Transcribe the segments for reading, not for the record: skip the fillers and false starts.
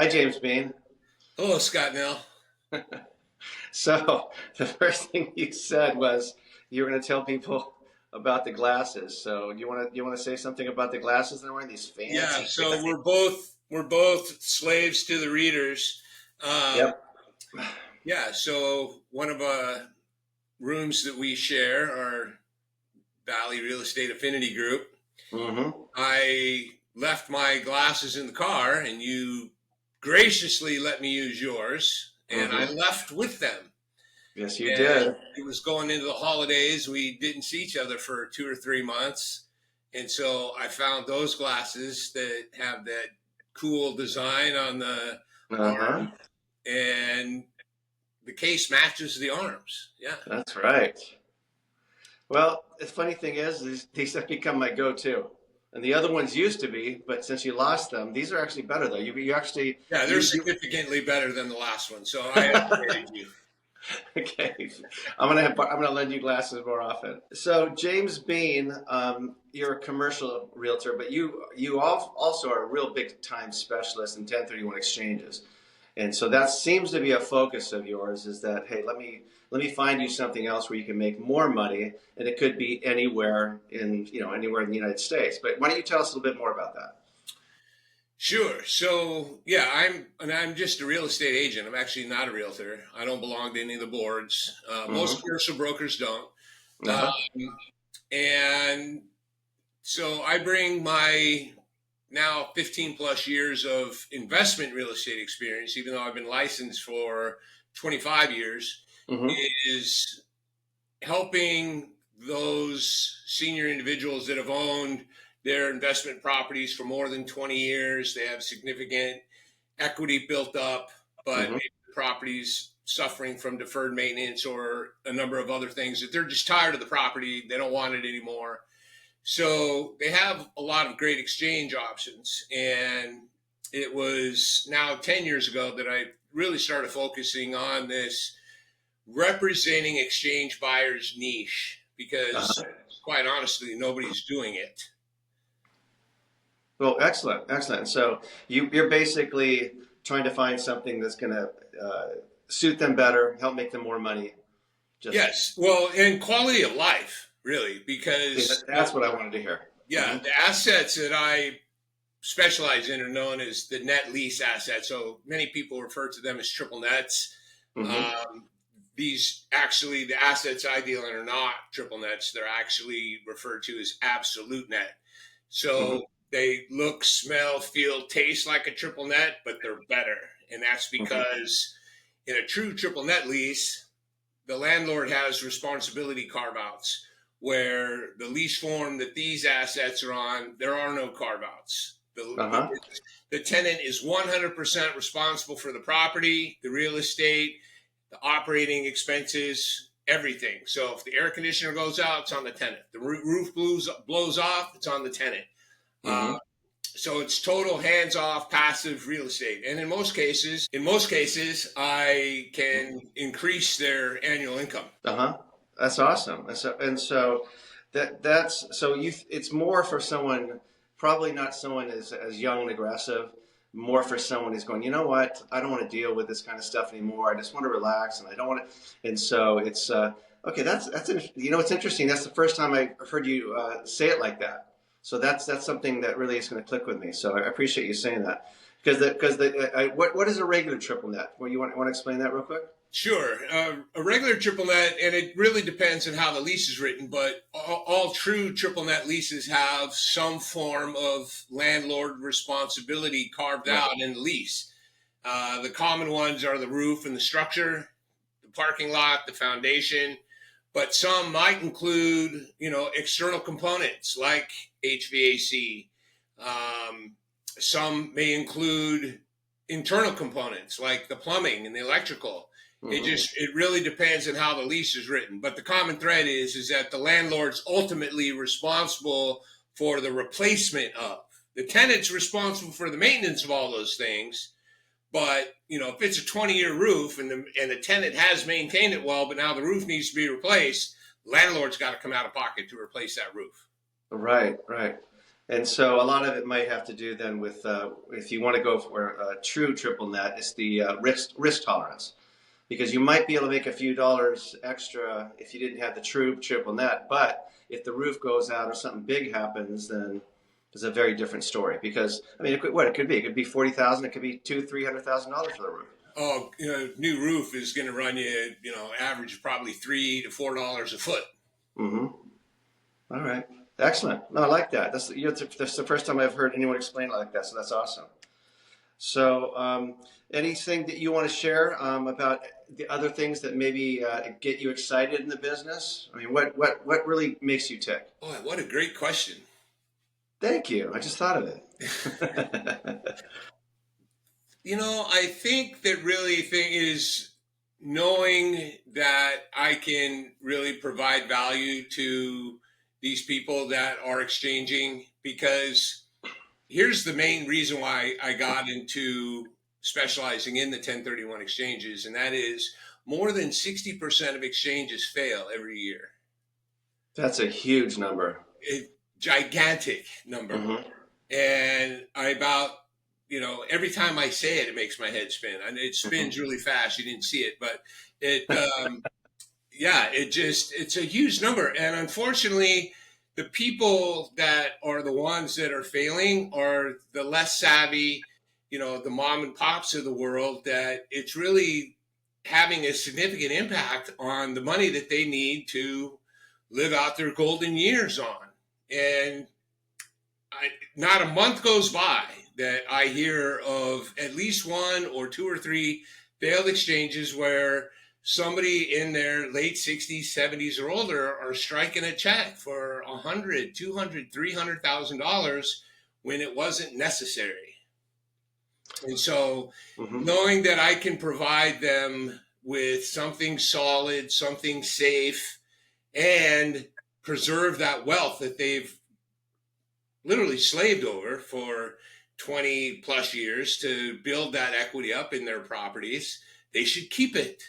Hi, James Bean. Hello, Scott Nell. So the first thing you said was you were going to tell people about the glasses. So you want to say something about the glasses that are wearing these Yeah, fancy so glasses? we're both slaves to the readers. Um, Yep. yeah, so one of rooms that we share, our Valley Real Estate Affinity Group. Mm-hmm. I left my glasses in the car, and you graciously let me use yours, and I Mm-hmm. left with them. Yes, you And did. it was going into the holidays. We didn't see each other for 2 or 3 months. And so I found those glasses that have that cool design on the Uh-huh. arm, and the case matches the arms. Yeah. That's right. Well, the funny thing is, these have become my go-to. And the other ones used to be, but since you lost them, these are actually better though. You actually Yeah, they're you significantly better than the last one. So I upgraded you. Okay, I'm gonna lend you glasses more often. So James Bean, you're a commercial realtor, but you also are a real big time specialist in 1031 exchanges, and so that seems to be a focus of yours. Is that hey, let me find you something else where you can make more money, and it could be anywhere in the United States. But why don't you tell us a little bit more about that? Sure. So yeah, I'm just a real estate agent. I'm actually not a realtor. I don't belong to any of the boards. Most Mm-hmm. commercial brokers don't. Um, Uh-huh. and so I bring my now 15 plus years of investment real estate experience, even though I've been licensed for 25 years, Mm-hmm. is helping those senior individuals that have owned their investment properties for more than 20 years. They have significant equity built up, but Mm-hmm. maybe the property's suffering from deferred maintenance or a number of other things that they're just tired of the property. They don't want it anymore. So they have a lot of great exchange options. And it was now 10 years ago that I really started focusing on this representing exchange buyers niche because, Uh-huh. quite honestly, nobody's doing it. Well, excellent, excellent. So you're basically trying to find something that's going to suit them better, help make them more money. Just Yes, well, and quality of life, really, see, because that's what I wanted to hear. yeah, Hmm. the assets that I specialize in are known as the net lease assets. So many people refer to them as triple nets. Hmm. Um, these actually, the assets I deal in are not triple nets. They're actually referred to as absolute net. Hmm. So they look, smell, feel, taste like a triple net, but they're better. And that's Hmm. because in a true triple net lease, the landlord has responsibility carve outs where the lease form that these assets are on, there are no carve outs. Uh-huh. The tenant is 100% responsible for the property, the real estate, the operating expenses, everything. So if the air conditioner goes out, it's on the tenant. The roof blows off, it's on the tenant. Uh, Hmm. so it's total hands-off passive real estate. And in most cases, I can increase their annual income. Uh-huh. That's awesome. And so that's so you. It's more for someone, probably not someone as young and aggressive. More for someone who's going. You know what? I don't want to deal with this kind of stuff anymore. I just want to relax, and I don't want to. And so it's okay. It's interesting. That's the first time I heard you say it like that. So that's something that really is going to click with me. So I appreciate you saying that what is a regular triple net? Well, you want to explain that real quick? Sure. A regular triple net, and it really depends on how the lease is written, but all true triple net leases have some form of landlord responsibility carved Right. out in the lease. The common ones are the roof and the structure, the parking lot, the foundation, but some might include, external components like HVAC. Um, some may include internal components like the plumbing and the electrical. Hmm. It really depends on how the lease is written. But the common thread is that the landlord's ultimately responsible for the replacement of. The tenant's responsible for the maintenance of all those things. But if it's a 20-year roof and the tenant has maintained it well, but now the roof needs to be replaced, landlord's got to come out of pocket to replace that roof. Right, right. And so a lot of it might have to do then with if you want to go for a true triple net, it's the risk tolerance, because you might be able to make a few dollars extra if you didn't have the true triple net, but if the roof goes out or something big happens, then it's a very different story. Because I mean, it could be 40,000, it could be $200,000-$300,000 for the roof. Oh, new roof is going to run you, average probably $3 to $4 a foot. Mm-hmm. All right. Excellent. No, I like that. That's the first time I've heard anyone explain it like that. So that's awesome. So, anything that you want to share about the other things that maybe get you excited in the business? I mean, what really makes you tick? Boy, what a great question. Thank you. I just thought of it. I think that really thing is knowing that I can really provide value to these people that are exchanging, because here's the main reason why I got into specializing in the 1031 exchanges, and that is more than 60% of exchanges fail every year. That's a huge number. A gigantic number. Mm-hmm. And every time I say it, it makes my head spin. And it spins really fast. You didn't see it, but it's a huge number. And unfortunately, the people that are the ones that are failing are the less savvy, the mom and pops of the world, that it's really having a significant impact on the money that they need to live out their golden years on. And not a month goes by that I hear of at least one or two or three failed exchanges where somebody in their late 60s, 70s, or older are striking a check for $100,000, $200,000, $300,000 when it wasn't necessary. And so, knowing that I can provide them with something solid, something safe, and preserve that wealth that they've literally slaved over for 20 plus years to build that equity up in their properties, they should keep it.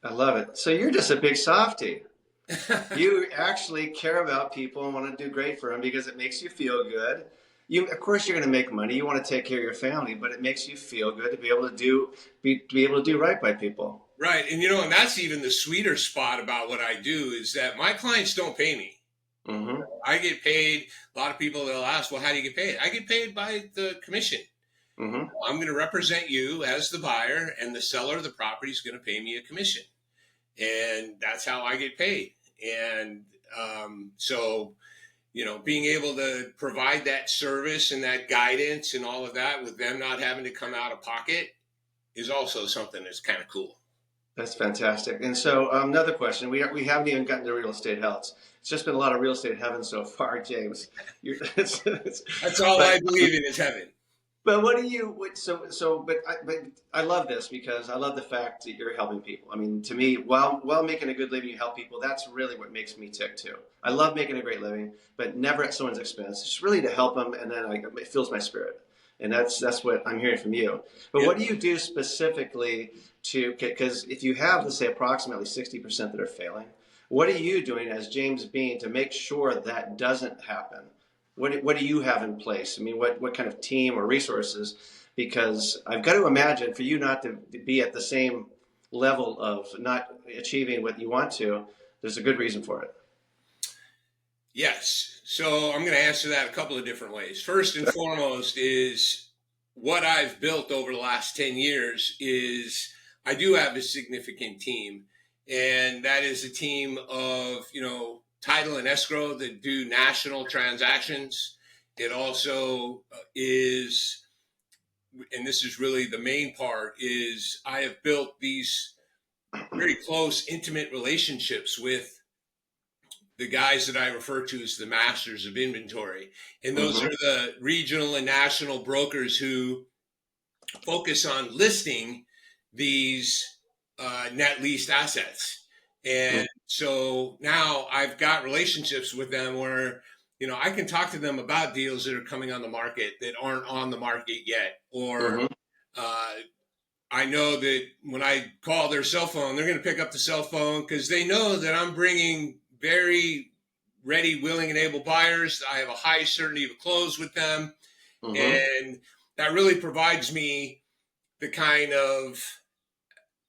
I love it. So you're just a big softie. You actually care about people and want to do great for them because it makes you feel good. Of course, you're going to make money. You want to take care of your family, but it makes you feel good to be able to do right by people. Right, and that's even the sweeter spot about what I do, is that my clients don't pay me. Mm-hmm. I get paid. A lot of people, they'll ask, well, how do you get paid? I get paid by the commission. Mm-hmm. I'm going to represent you as the buyer, and the seller of the property is going to pay me a commission. And that's how I get paid. And so, being able to provide that service and that guidance and all of that with them not having to come out of pocket is also something that's kind of cool. That's fantastic. And so another question, we haven't even gotten to real estate hell. It's just been a lot of real estate heaven so far, James. That's all I believe in is heaven. But but I love this because I love the fact that you're helping people. I mean, to me, while making a good living, you help people. That's really what makes me tick too. I love making a great living, but never at someone's expense. It's really to help them, and then it fills my spirit. And that's what I'm hearing from you. But what do you do specifically because if you have, let's say, approximately 60% that are failing, what are you doing as James Bean to make sure that doesn't happen? What do you have in place? I mean, what kind of team or resources? Because I've got to imagine for you not to be at the same level of not achieving what you want to, there's a good reason for it. Yes. So I'm going to answer that a couple of different ways. First and foremost is what I've built over the last 10 years is I do have a significant team. And that is a team of, title and escrow that do national transactions. It also is, and this is really the main part, is I have built these very close, intimate relationships with the guys that I refer to as the masters of inventory. And those are the regional and national brokers who focus on listing these net leased assets. And so now I've got relationships with them where, I can talk to them about deals that are coming on the market that aren't on the market yet. Or I know that when I call their cell phone, they're going to pick up the cell phone because they know that I'm bringing very ready, willing, and able buyers. I have a high certainty of a close with them. And that really provides me the kind of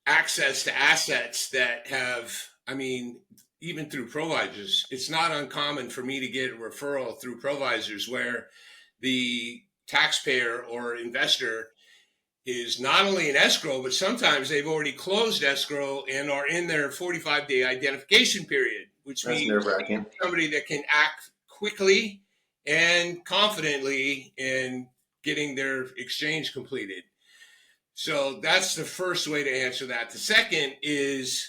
access to assets that have, I mean, even through provisors, it's not uncommon for me to get a referral through provisors where the taxpayer or investor is not only in escrow, but sometimes they've already closed escrow and are in their 45-day identification period, which That's means nerve-wracking. somebody that can act quickly and confidently in getting their exchange completed. So that's the first way to answer that. The second is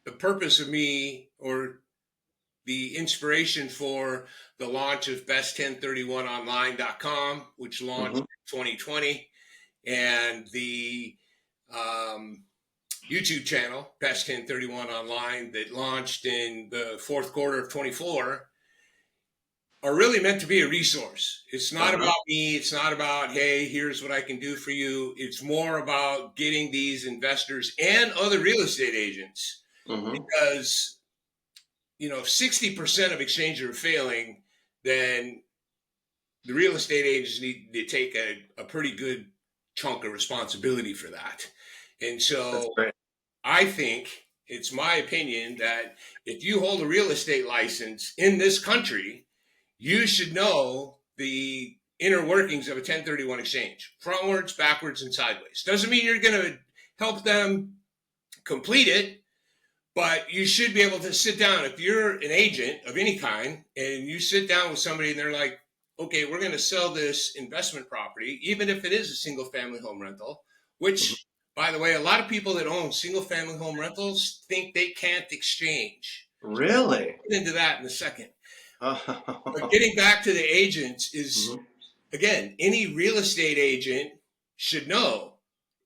the purpose of me, or the inspiration for the launch of best1031online.com, which launched in 2020, and the YouTube channel, Best 1031 Online, that launched in the fourth quarter of 24, are really meant to be a resource. It's not about me. It's not about, hey, here's what I can do for you. It's more about getting these investors and other real estate agents, because, you know, if 60% of exchanges are failing, then the real estate agents need to take a pretty good chunk of responsibility for that. And so I think, it's my opinion, that if you hold a real estate license in this country, you should know the inner workings of a 1031 exchange, frontwards, backwards, and sideways. Doesn't mean you're going to help them complete it, but you should be able to sit down. If you're an agent of any kind and you sit down with somebody and they're like, okay, we're going to sell this investment property, even if it is a single family home rental, which, by the way, a lot of people that own single family home rentals think they can't exchange. Really? I'll get into that in a second. But getting back to the agents is, again, any real estate agent should know,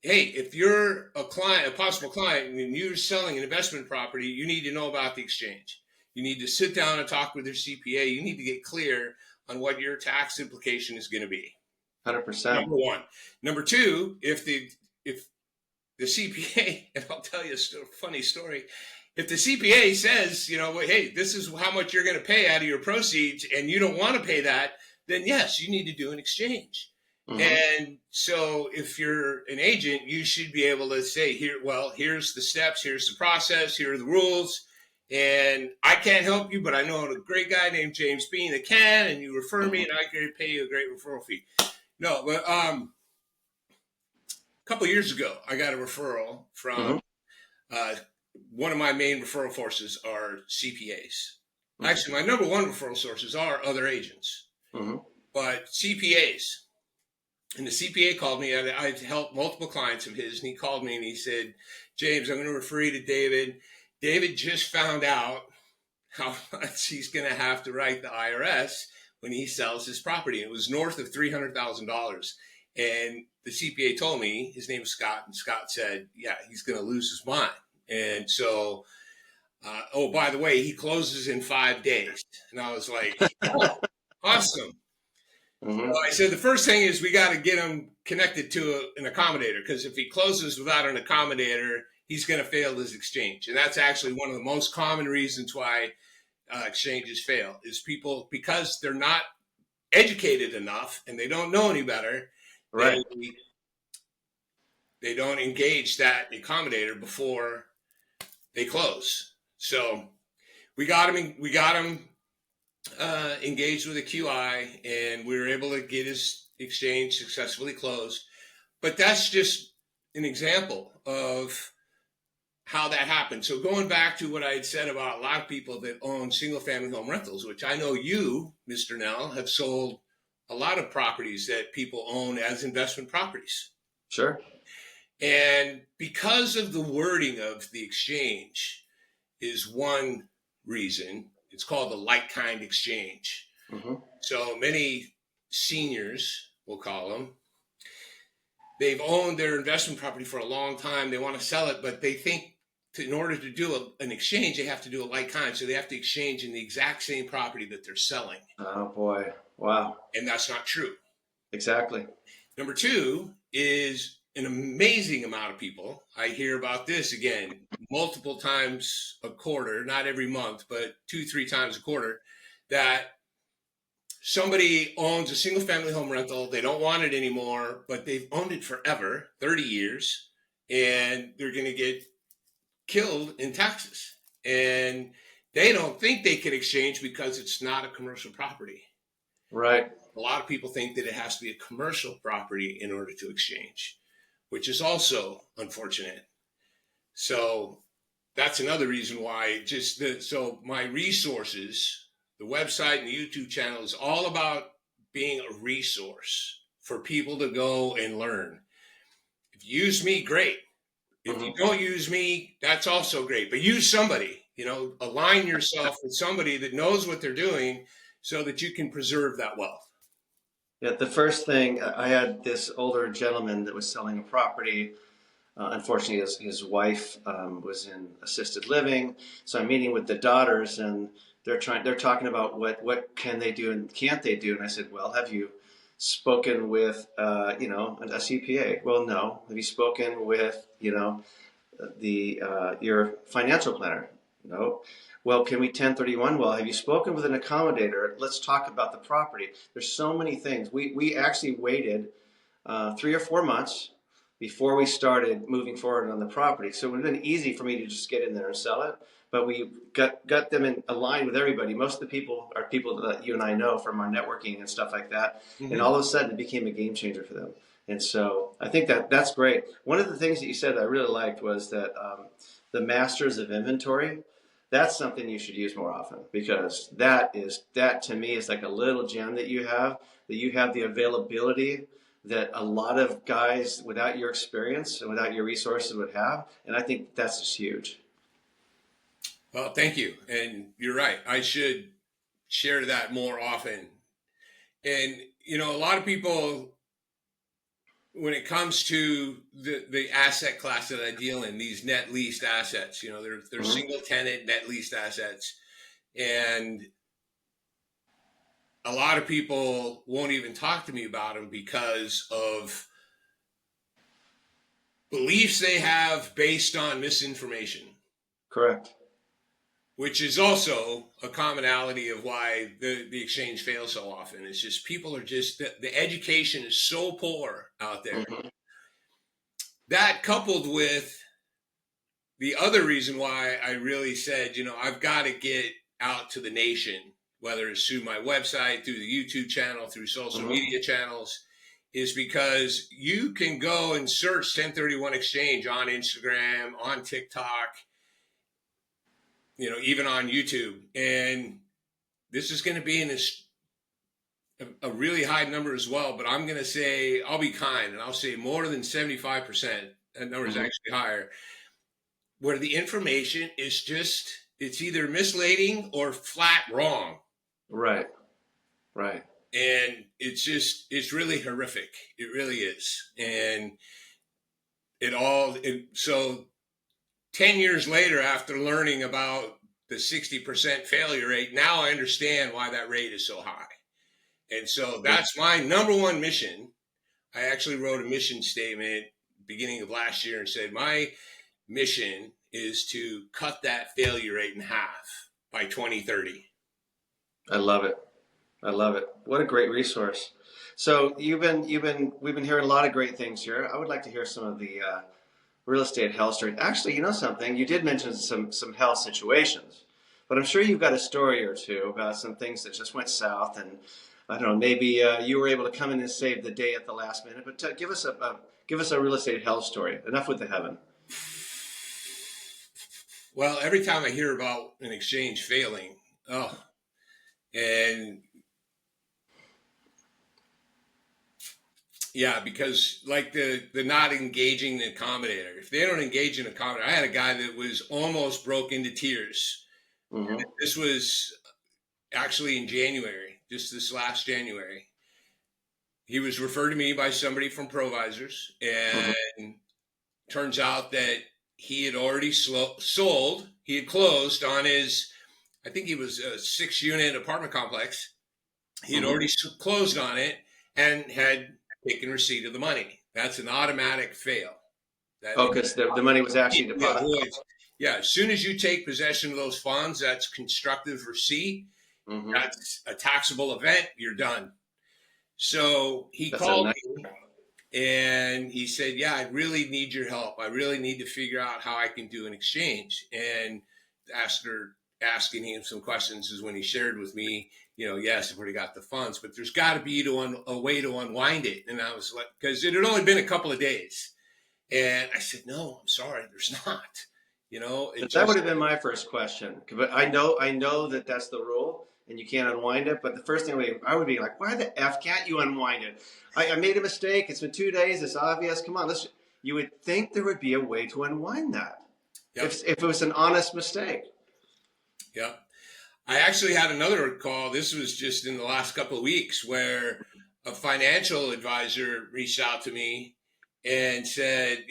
hey, if you're a client, a possible client, and you're selling an investment property, you need to know about the exchange. You need to sit down and talk with your CPA. You need to get clear on what your tax implication is going to be. 100%. Number one. Number two, if the CPA, and I'll tell you a funny story, if the CPA says, you know, hey, this is how much you're going to pay out of your proceeds, and you don't want to pay that, then yes, you need to do an exchange. And so if you're an agent, you should be able to say, here, well, here's the steps, here's the process, here are the rules, and I can't help you, but I know a great guy named James Bean that can, and you refer me, and I can pay you a great referral fee. No, but a couple of years ago, I got a referral from one of my main referral sources are CPAs. Actually, my number one referral sources are other agents, but CPAs. And the CPA called me. I've helped multiple clients of his, and he called me and he said, James, I'm going to refer you to David. David just found out how much he's going to have to write the IRS when he sells his property. It was north of $300,000. And the CPA told me, his name is Scott, and Scott said, yeah, he's going to lose his mind. And so, oh, by the way, he closes in 5 days. And I was like, oh, awesome. So I said, the first thing is we got to get him connected to an accommodator, because if he closes without an accommodator, he's going to fail his exchange. And that's actually one of the most common reasons why exchanges fail, is people, because they're not educated enough and they don't know any better, they don't engage that accommodator before they close. So we got him engaged with a QI, and we were able to get his exchange successfully closed. But that's just an example of how that happened. So going back to what I had said about a lot of people that own single family home rentals, which I know you, Mr. Nell, have sold a lot of properties that people own as investment properties. Sure. And because of the wording of the exchange is one reason. It's called the like-kind exchange. So many seniors, we'll call them, they've owned their investment property for a long time. They want to sell it, but they think in order to do an exchange, they have to do a like-kind. So they have to exchange in the exact same property that they're selling. Oh, boy. Wow. And that's not true. Exactly. Number two is an amazing amount of people. I hear about this again multiple times a quarter, not every month, but 2-3 times a quarter, that somebody owns a single family home rental. They don't want it anymore, but they've owned it forever, 30 years, and they're going to get killed in taxes. And they don't think they can exchange because it's not a commercial property. Right. A lot of people think that it has to be a commercial property in order to exchange, which is also unfortunate. So that's another reason why so my resources, the website and the YouTube channel is all about being a resource for people to go and learn. If you use me, great. If you don't use me, that's also great. But use somebody, align yourself with somebody that knows what they're doing so that you can preserve that wealth. Yeah, the first thing, I had this older gentleman that was selling a property. Unfortunately, his wife was in assisted living. So I'm meeting with the daughters, and they're talking about what can they do and can't they do. And I said, well, have you spoken with a CPA? Well, no. Have you spoken with your financial planner? No. Well, can we 1031? Well, have you spoken with an accommodator? Let's talk about the property. There's so many things. We actually waited 3 or 4 months before we started moving forward on the property. So it would have been easy for me to just get in there and sell it. But we got them in aligned with everybody. Most of the people are people that you and I know from our networking and stuff like that. Mm-hmm. And all of a sudden it became a game changer for them. And so I think that's great. One of the things that you said that I really liked was that the masters of inventory, that's something you should use more often, because that to me is like a little gem that you have the availability that a lot of guys without your experience and without your resources would have. And I think that's just huge. Well, thank you. And you're right. I should share that more often. And, a lot of people, when it comes to the asset class that I deal in, these net leased assets, they're mm-hmm. single tenant net leased assets. And a lot of people won't even talk to me about them because of beliefs they have based on misinformation. Correct. Which is also a commonality of why the exchange fails so often. It's just people are just, the education is so poor out there. Mm-hmm. That coupled with the other reason why I really said, I've got to get out to the nation, whether it's through my website, through the YouTube channel, through social mm-hmm. media channels, is because you can go and search 1031 exchange on Instagram, on TikTok, even on YouTube. And this is going to be in a really high number as well, but I'm going to say, I'll be kind, and I'll say more than 75%. That number is mm-hmm. actually higher, where the information is just, it's either misleading or flat wrong. Right. And it's really horrific. It really is. And so 10 years later, after learning about the 60% failure rate, now I understand why that rate is so high. And so that's my number one mission. I actually wrote a mission statement beginning of last year and said, my mission is to cut that failure rate in half by 2030. I love it. What a great resource. So we've been hearing a lot of great things here. I would like to hear some of the real estate health story. Actually, something, you did mention some health situations, but I'm sure you've got a story or two about some things that just went south, and I don't know, maybe you were able to come in and save the day at the last minute. But give us a real estate health story. Enough with the heaven. Well, every time I hear about an exchange failing, and yeah, because like the not engaging the accommodator. If they don't engage an accommodator, I had a guy that was almost broke into tears. Mm-hmm. This was actually in January, just this last January. He was referred to me by somebody from Provisors, and mm-hmm. turns out that he had already sold. He had closed on his, I think he was a 6-unit apartment complex. He had mm-hmm. already closed on it and had taken receipt of the money. That's an automatic fail. That Oh, because the money was actually immediately deposited. avoids. Yeah, as soon as you take possession of those funds, that's constructive receipt. Hmm. That's a taxable event. You're done. So he That's a called nice. me and he said, "Yeah, I really need your help. I really need to figure out how I can do an exchange." And after asking him some questions is when he shared with me, yes, I've already got the funds, but there's got to be a way to unwind it. And I was like, because it had only been a couple of days. And I said, "No, I'm sorry, there's not." It That would just, have been my first question. But I know that that's the rule, and you can't unwind it. But the first thing I would be like, why the f can't you unwind it? I made a mistake. It's been 2 days. It's obvious. Come on, let's. You would think there would be a way to unwind that yep, if it was an honest mistake. yep. I actually had another call. This was just in the last couple of weeks where a financial advisor reached out to me and said,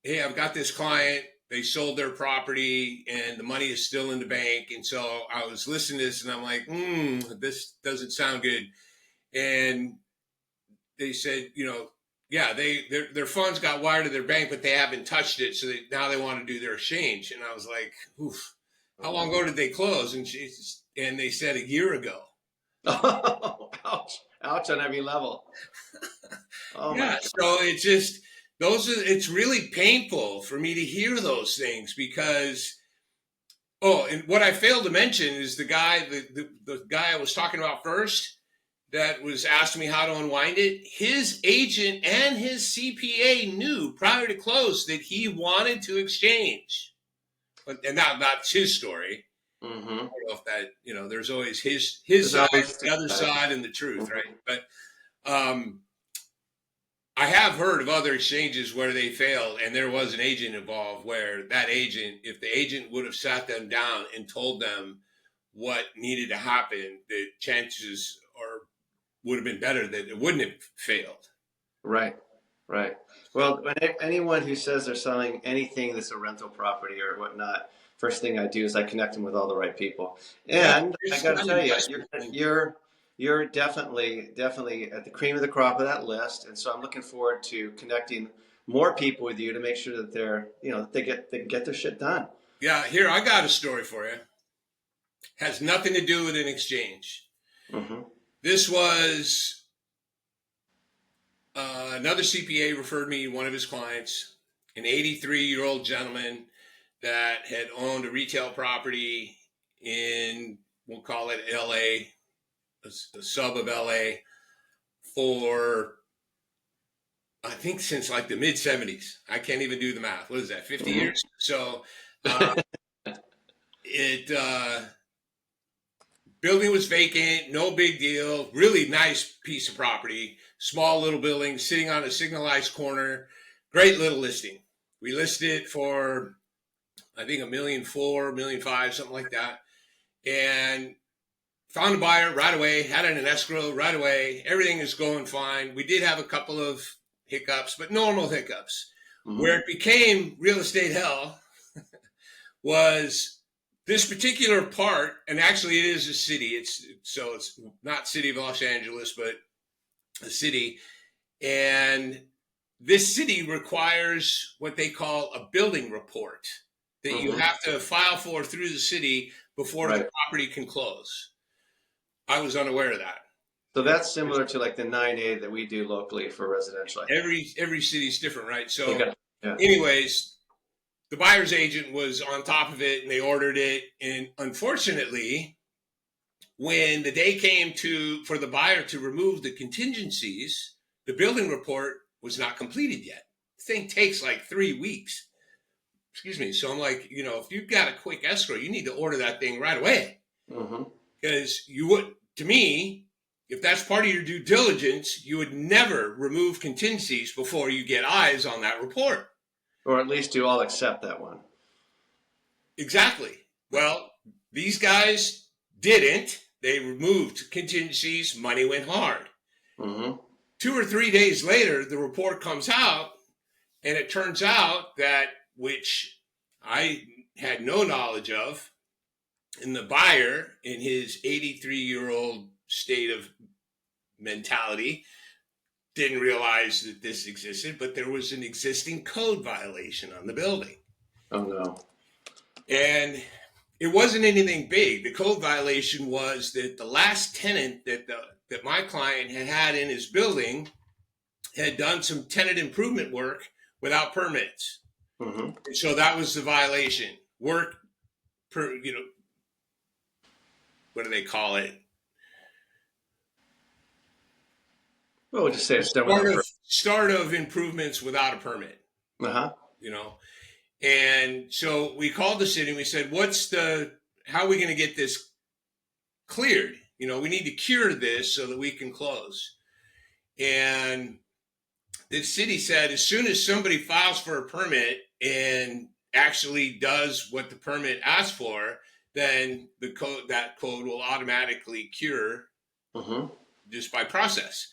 "Hey, I've got this client. They sold their property and the money is still in the bank." And so I was listening to this and I'm like, this doesn't sound good. And they said, yeah, their funds got wired to their bank, but they haven't touched it. So now they want to do their exchange. And I was like, oof, how long ago did they close? And they said a year ago. Oh, ouch! Ouch on every level. Oh my Yeah. God. So it's really painful for me to hear those things because, and what I failed to mention is the guy I was talking about first that was asking me how to unwind it. His agent and his CPA knew prior to close that he wanted to exchange, and that's his story. I Mm-hmm. don't know if that, there's always his There's side, always two the other sides. side, and the truth, Mhm. right? But I have heard of other exchanges where they failed, and there was an agent involved where that agent, if the agent would have sat them down and told them what needed to happen, the chances would have been better that it wouldn't have failed. Right, right. Well, anyone who says they're selling anything that's a rental property or whatnot, first thing I do is I connect them with all the right people. Yeah, And I it's got to not an tell you, investment thing. you're definitely at the cream of the crop of that list. And so I'm looking forward to connecting more people with you to make sure that they can get their shit done. Yeah, here I got a story for you. Has nothing to do with an exchange. Hmm. This was another CPA referred me one of his clients, an 83-year-old gentleman that had owned a retail property in, we'll call it LA, a sub of LA, for I think since like the mid 70s. I can't even do the math. What is that, 50 Hmm. years? So uh, it building was vacant, no big deal. Really nice piece of property, small little building sitting on a signalized corner. Great little listing. We listed it for I think $1.4 million, $1.5 million, something like that, and found a buyer right away. Had it in escrow right away. Everything is going fine. We did have a couple of hiccups, but normal hiccups. Hmm. Where it became real estate hell was this particular part, and actually it is a city. It's not city of Los Angeles, but a city, and this city requires what they call a building report that you Hmm. have to file for through the city before the Right. property can close. I was unaware of that. So that's similar to like the 9A that we do locally for residential, I think. Every city's different, right? So, Okay. Yeah. anyways, the buyer's agent was on top of it and they ordered it. And unfortunately, when the day came for the buyer to remove the contingencies, the building report was not completed yet. The thing takes like 3 weeks. Excuse me. So I'm like, if you've got a quick escrow, you need to order that thing right away. Hmm. Because to me, if that's part of your due diligence, you would never remove contingencies before you get eyes on that report. Or at least you all accept that one. Exactly. Well, these guys didn't. They removed contingencies. Money went hard. Hmm. 2 or 3 days later, the report comes out, and it turns out that, which I had no knowledge of, and the buyer, in his 83-year-old state of mentality, didn't realize that this existed, but there was an existing code violation on the building. Oh no. And it wasn't anything big. The code violation was that the last tenant that my client had in his building had done some tenant improvement work without permits. Mm-hmm. And so that was the violation. Work per, what do they call it? Well, we'll just say it's done without Start of improvements without a permit. Uh-huh. And so we called the city and we said, how are we going to get this cleared? We need to cure this so that we can close. And the city said, as soon as somebody files for a permit and actually does what the permit asks for, then that code will automatically cure just by process.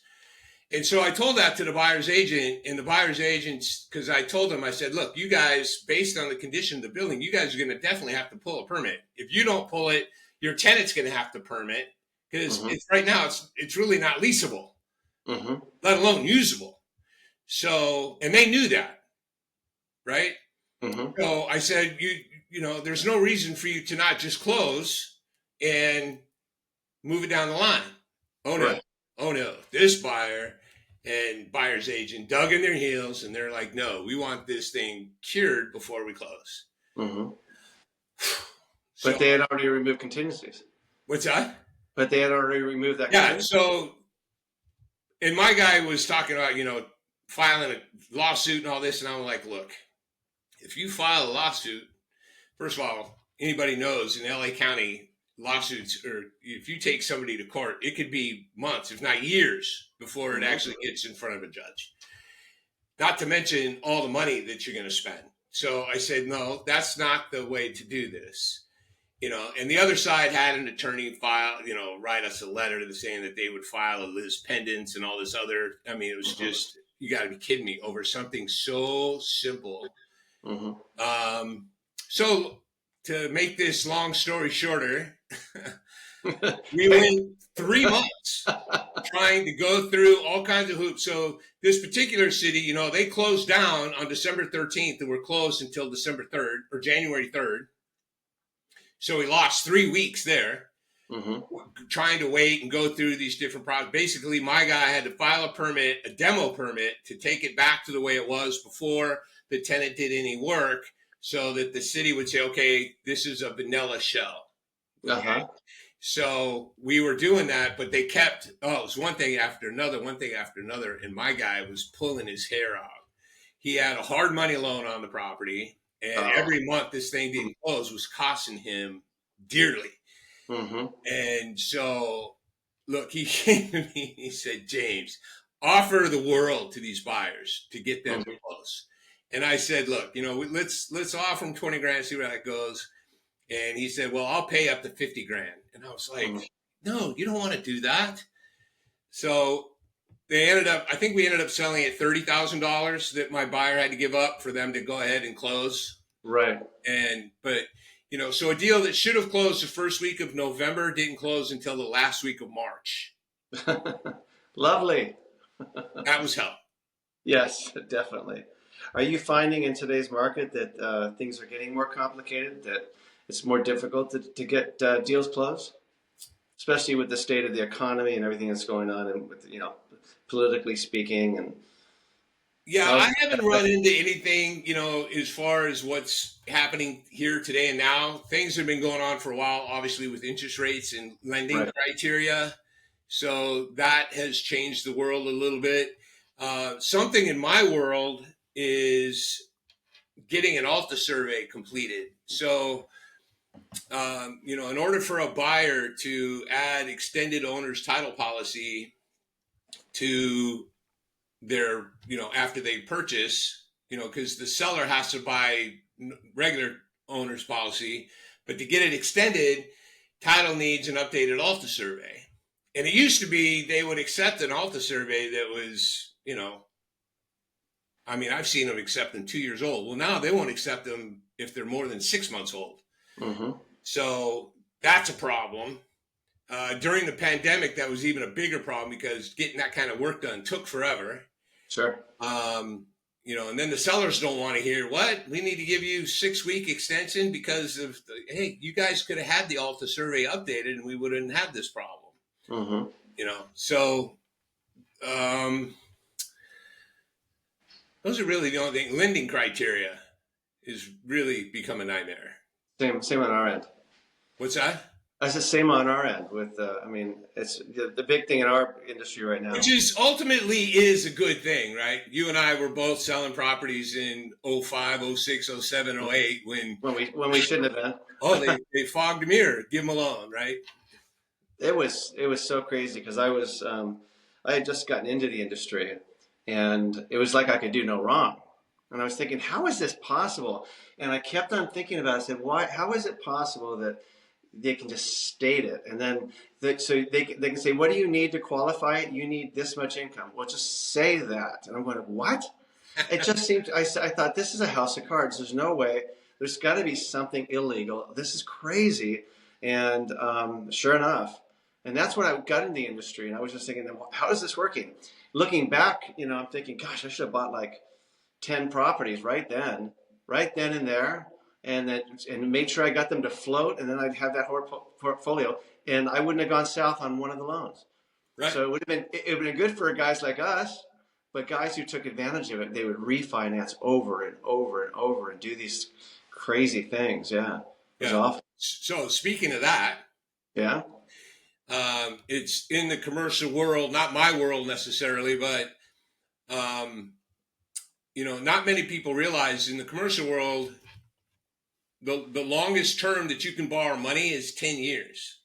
And so I told that to the buyer's agent, and the buyer's agents, because I told them, I said, look, you guys, based on the condition of the building, you guys are going to definitely have to pull a permit. If you don't pull it, your tenant's going to have to permit, because right now it's really not leasable, let alone usable. So, and they knew that, right? So I said, there's no reason for you to not just close and move it down the line. Oh no. Right. Oh no, this buyer and buyer's agent dug in their heels and they're like, no, we want this thing cured before we close. But they had already removed contingencies. What's that? But they had already removed that. Yeah. So, and my guy was talking about, filing a lawsuit and all this. And I'm like, look, if you file a lawsuit, first of all, anybody knows in LA County, lawsuits, or if you take somebody to court, it could be months, if not years, before it actually gets in front of a judge. Not to mention all the money that you're going to spend. So I said, no, that's not the way to do this. And the other side had an attorney write us a letter saying that they would file a lis pendens and all this other. I mean, it was just, you got to be kidding me, over something so simple. So to make this long story shorter, we went 3 months trying to go through all kinds of hoops. So this particular city, they closed down on December 13th and were closed until December 3rd or January 3rd. So we lost 3 weeks there trying to wait and go through these different processes. Basically, my guy had to file a demo permit to take it back to the way it was before the tenant did any work, so that the city would say, okay, this is a vanilla shell. Okay. So we were doing that, but they kept, it was one thing after another, and my guy was pulling his hair out. He had a hard money loan on the property, and every month this thing didn't close was costing him dearly. And so, look, he came to me, he said, James, offer the world to these buyers to get them to close. And I said, look, let's offer them 20 grand, see where that goes. And he said, well, I'll pay up to 50 grand. And I was like, no, you don't want to do that. So I think we ended up selling at $30,000 that my buyer had to give up for them to go ahead and close. Right. But so a deal that should have closed the first week of November didn't close until the last week of March. Lovely. That was hell. Yes, definitely. Are you finding in today's market that things are getting more complicated, that it's more difficult to get deals closed, especially with the state of the economy and everything that's going on, and with politically speaking? And I haven't run into anything as far as what's happening here today and now. Things have been going on for a while, obviously, with interest rates and lending criteria. So that has changed the world a little bit. Something in my world is getting an Alta survey completed. So, in order for a buyer to add extended owner's title policy to their, after they purchase, because the seller has to buy regular owner's policy, but to get it extended, title needs an updated Alta survey. And it used to be they would accept an Alta survey that was, I've seen them accept them 2 years old. Well, now they won't accept them if they're more than 6 months old. So that's a problem. During the pandemic, that was even a bigger problem because getting that kind of work done took forever. Sure. And then the sellers don't want to hear, what? We need to give you 6-week extension because of, hey, you guys could have had the Alta survey updated and we wouldn't have this problem. Mm-hmm. So those are really the only thing. Lending criteria is really become a nightmare. Same on our end. What's that? That's the same on our end with, it's the big thing in our industry right now. Which is ultimately is a good thing, right? You and I were both selling properties in 05, 06, 07, 08 when we shouldn't have been. They fogged a mirror, give them a loan, right? It was so crazy because I had just gotten into the industry and it was like I could do no wrong. And I was thinking, how is this possible? And I kept on thinking about it. I said, how is it possible that they can just state it? And then so they can say, what do you need to qualify it? You need this much income. Well, just say that. And I'm going, what? It just seemed, I thought, this is a house of cards. There's no way. There's got to be something illegal. This is crazy. And sure enough, and that's when I got in the industry. And I was just thinking, how is this working? Looking back, I'm thinking, gosh, I should have bought like 10 properties right then and there. And made sure I got them to float, and then I'd have that whole portfolio, and I wouldn't have gone south on one of the loans. Right. So it would have been good for guys like us, but guys who took advantage of it, they would refinance over and over and over and do these crazy things. Yeah, it was awful. So speaking of that, yeah, it's in the commercial world, not my world necessarily, but not many people realize in the commercial world. The longest term that you can borrow money is 10 years.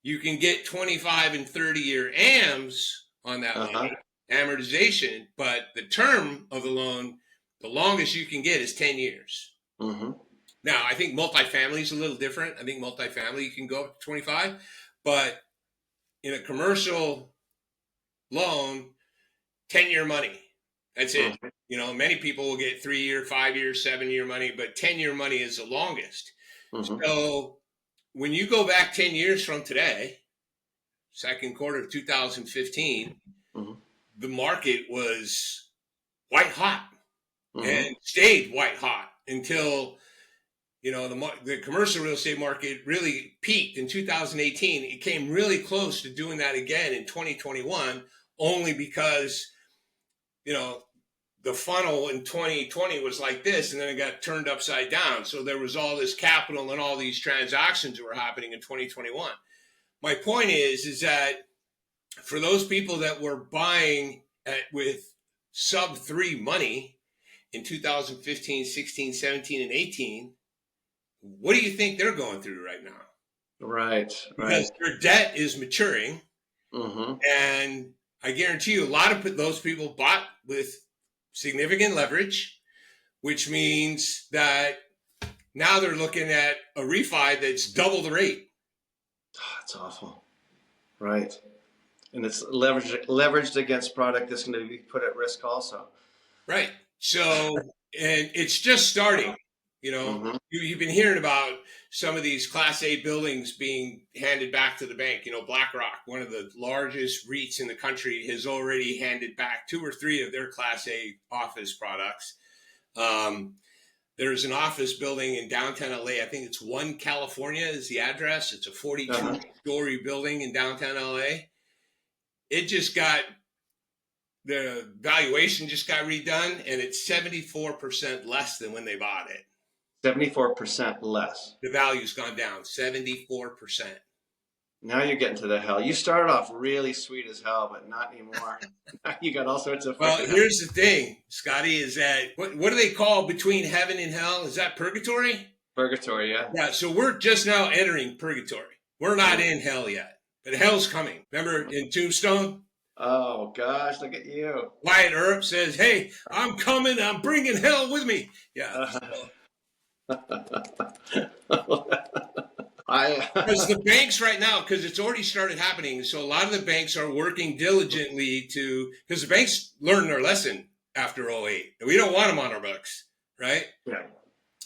You can get 25 and 30-year AMs on that money, amortization, but the term of the loan, the longest you can get is 10 years. Mm-hmm. Now, I think multifamily is a little different. I think multifamily, you can go up to 25, but in a commercial loan, 10-year money. That's it. Many people will get 3-year, 5-year, 7-year money, but 10-year money is the longest. Mm-hmm. So when you go back 10 years from today, second quarter of 2015, mm-hmm. the market was white hot mm-hmm. and stayed white hot until, the commercial real estate market really peaked in 2018. It came really close to doing that again in 2021, only because the funnel in 2020 was like this, and then it got turned upside down. So there was all this capital and all these transactions that were happening in 2021. My point is that for those people that were buying with sub 3 money in 2015, 16, 17, and 18, what do you think they're going through right now? Right. Because their debt is maturing. Mm-hmm. And I guarantee you a lot of those people bought with significant leverage, which means that now they're looking at a refi that's double the rate. Oh, that's awful. Right. And it's leveraged against product that's going to be put at risk also. Right. So, and it's just starting. Mm-hmm. You've been hearing about some of these Class A buildings being handed back to the bank. BlackRock, one of the largest REITs in the country, has already handed back 2 or 3 of their Class A office products. There's an office building in downtown LA. I think it's 1 California is the address. It's a 42-story building in downtown LA. It just got, the valuation just got redone, and it's 74% less than when they bought it. 74% less. The value's gone down 74%. Now you're getting to the hell. You started off really sweet as hell, but not anymore. You got all sorts of. Well, here's the thing, Scotty, is that what do they call between heaven and hell? Is that purgatory? Purgatory, yeah. Yeah. So we're just now entering purgatory. We're not in hell yet, but hell's coming. Remember in Tombstone? Oh gosh, look at you. Wyatt Earp says, "Hey, I'm coming. I'm bringing hell with me." Yeah. Because the banks right now, because it's already started happening, so a lot of the banks are working diligently because the banks learned their lesson after 2008. We don't want them on our books, right? Yeah.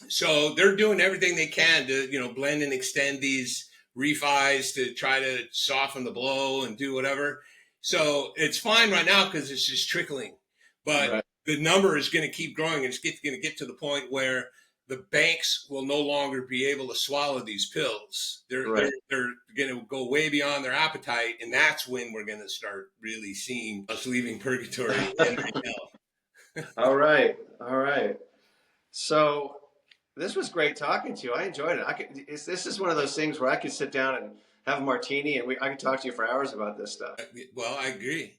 So they're doing everything they can to, blend and extend these refis to try to soften the blow and do whatever. So it's fine right now because it's just trickling, but Right. the number is going to keep growing, and it's going to get to the point where the banks will no longer be able to swallow these pills. They're going to go way beyond their appetite, and that's when we're going to start really seeing us leaving purgatory and hell. All right. All right. So this was great talking to you. I enjoyed it. This is one of those things where I could sit down and have a martini, and I could talk to you for hours about this stuff. Well, I agree.